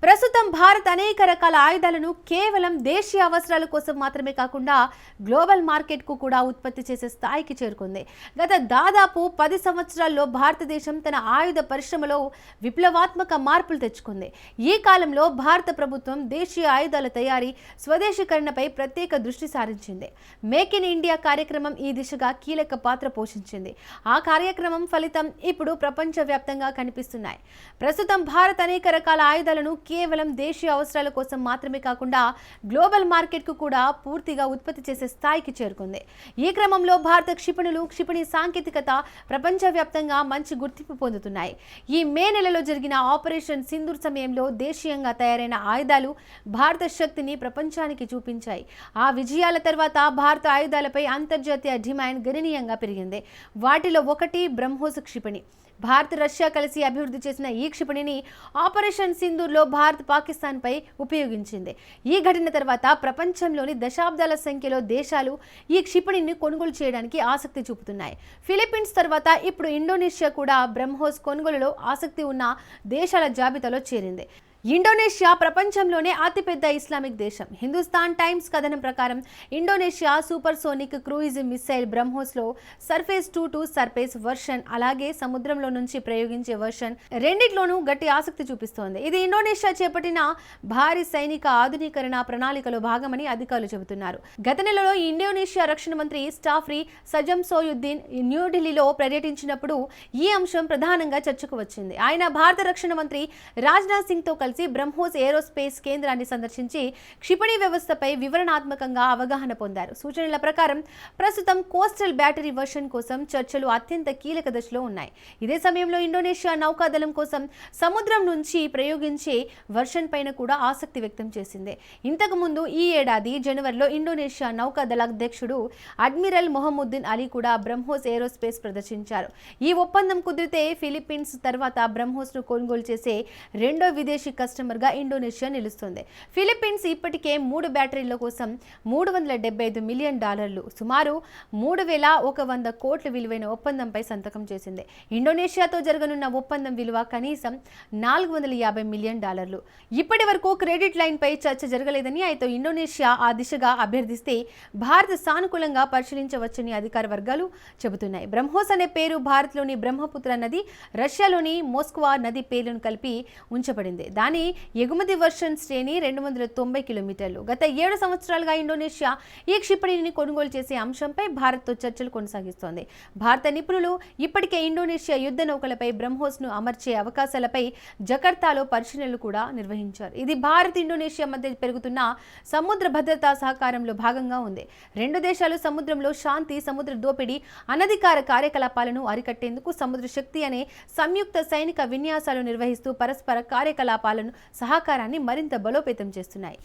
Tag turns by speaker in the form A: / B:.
A: ప్రస్తుతం భారత్ అనేక రకాల ఆయుధాలను కేవలం దేశీయ అవసరాల కోసం మాత్రమే కాకుండా గ్లోబల్ మార్కెట్కు కూడా ఉత్పత్తి చేసే స్థాయికి చేరుకుంది. గత దాదాపు 10 సంవత్సరాల్లో భారతదేశం తన ఆయుధ పరిశ్రమలో విప్లవాత్మక మార్పులు తెచ్చుకుంది. ఈ కాలంలో భారత ప్రభుత్వం దేశీయ ఆయుధాల తయారీ, స్వదేశీకరణపై ప్రత్యేక దృష్టి సారించింది. మేక్ ఇన్ ఇండియా కార్యక్రమం ఈ దిశగా కీలక పాత్ర పోషించింది. ఆ కార్యక్రమం ఫలితం ఇప్పుడు ప్రపంచవ్యాప్తంగా కనిపిస్తున్నాయి. ప్రస్తుతం భారత్ అనేక రకాల ఆయుధాలను కేవలం దేశీయ అవసరాల కోసం మాత్రమే కాకుండా గ్లోబల్ మార్కెట్కు కూడా పూర్తిగా ఉత్పత్తి చేసే స్థాయికి చేరుకుంది. ఈ క్రమంలో భారత క్షిపణి సాంకేతికత ప్రపంచవ్యాప్తంగా మంచి గుర్తింపు పొందుతున్నాయి. ఈ మే నెలలో జరిగిన ఆపరేషన్ సింధూర్ సమయంలో దేశీయంగా తయారైన ఆయుధాలు భారత శక్తిని ప్రపంచానికి చూపించాయి. ఆ విజయాల తర్వాత భారత ఆయుధాలపై అంతర్జాతీయ డిమాండ్ గణనీయంగా పెరిగింది. వాటిలో ఒకటి బ్రహ్మోస్ క్షిపణి. భారత్, రష్యా కలిసి అభివృద్ధి చేసిన ఈ క్షిపణిని ఆపరేషన్ సింధూర్లో భారత్ పాకిస్తాన్పై ఉపయోగించింది. ఈ ఘటన తర్వాత ప్రపంచంలోని దశాబ్దాల సంఖ్యలో దేశాలు ఈ క్షిపణిని కొనుగోలు చేయడానికి ఆసక్తి చూపుతున్నాయి. ఫిలిప్పీన్స్ తర్వాత ఇప్పుడు ఇండోనేషియా కూడా బ్రహ్మోస్ కొనుగోలులో ఆసక్తి ఉన్న దేశాల జాబితాలో చేరింది. ఇండోనేషియా ప్రపంచంలోనే అతిపెద్ద ఇస్లామిక్ దేశం. హిందుస్థాన్ టైమ్స్ కథనం ప్రకారం ఇండోనేషియా సూపర్సోనిక్ క్రూయిజ్ మిసైల్ బ్రహ్మోస్లో సర్ఫేస్ 2 సర్ఫేస్ వర్షన్, అలాగే సముద్రంలో నుంచి ప్రయోగించే వర్షన్ రెండిట్లోనూ గట్టి ఆసక్తి చూపిస్తోంది. ఇది ఇండోనేషియా చేపట్టిన భారీ సైనిక ఆధునీకరణ ప్రణాళికలో భాగమని అధికారులు చెబుతున్నారు. గత నెలలో ఇండోనేషియా రక్షణ మంత్రి స్టాఫ్రీ సజంసోయుద్దీన్ న్యూఢిల్లీలో పర్యటించినప్పుడు ఈ అంశం ప్రధానంగా చర్చకు వచ్చింది. ఆయన భారత రక్షణ మంత్రి రాజ్నాథ్ సింగ్తో కలిసి బ్రహ్మోస్ ఏరోస్పేస్ కేంద్రాన్ని సందర్శించి క్షిపణి వ్యవస్థపై వివరణాత్మకంగా అవగాహన పొందారు. సూచనల ప్రకారం ప్రస్తుతం కోస్టల్ బ్యాటరీ వర్షన్ కోసం చర్చలు అత్యంత కీలక దశలో ఉన్నాయి. ఇదే సమయంలో ఇండోనేషియా నౌకాదళం కోసం సముద్రం నుంచి ప్రయోగించే వర్షన్ పైన కూడా ఆసక్తి వ్యక్తం చేసింది. ఇంతకు ముందు ఈ ఏడాది జనవరిలో ఇండోనేషియా నౌకాదళ అధ్యక్షుడు అడ్మిరల్ మొహమ్మద్దీన్ అలీ కూడా బ్రహ్మోస్ ఏరోస్పేస్ ప్రదర్శించారు. ఈ ఒప్పందం కుదిరితే ఫిలిప్పీన్స్ తర్వాత బ్రహ్మోస్ ను కొనుగోలు చేసే రెండో విదేశీ కస్టమర్గా ఇండోనేషియా నిలుస్తుంది. ఫిలిప్పీన్స్ ఇప్పటికే 3 బ్యాటరీల కోసం $375 మిలియన్, సుమారు 3,100 కోట్ల విలువైన ఒప్పందంపై సంతకం చేసింది. ఇండోనేషియాతో జరగనున్న ఒప్పందం విలువ కనీసం $450 మిలియన్. ఇప్పటి వరకు క్రెడిట్ లైన్ పై చర్చ జరగలేదని, అయితే ఇండోనేషియా ఆ దిశగా అభ్యర్థిస్తే భారత్ సానుకూలంగా పరిశీలించవచ్చని అధికార వర్గాలు చెబుతున్నాయి. బ్రహ్మోస్ అనే పేరు భారత్లోని బ్రహ్మపుత్ర నది, రష్యాలోని మోస్క్వా నది పేర్లను కలిపి ఉంచబడింది. దాని ఎగుమతి వర్షన్ శ్రేణి 290 కిలోమీటర్లు. గత 7 సంవత్సరాలుగా ఇండోనేషియా ఈ క్షిపణిని కొనుగోలు చేసే అంశంపై భారత్తో చర్చలు కొనసాగిస్తోంది. భారత నిపుణులు ఇప్పటికే ఇండోనేషియా యుద్ధ నౌకలపై బ్రహ్మోస్ ను అమర్చే అవకాశాలపై జకర్తాలో పరిశీలనలు కూడా నిర్వహించారు. ఇది భారత్, ఇండోనేషియా మధ్య పెరుగుతున్న సముద్ర భద్రతా సహకారంలో భాగంగా ఉంది. రెండు దేశాలు సముద్రంలో శాంతి, సముద్ర దోపిడీ, అనధికార కార్యకలాపాలను అరికట్టేందుకు సముద్ర శక్తి అనే సంయుక్త సైనిక విన్యాసాలు నిర్వహిస్తూ పరస్పర కార్యకలాపాలను, సహకారాన్ని మరింత బలోపేతం చేస్తున్నాయి.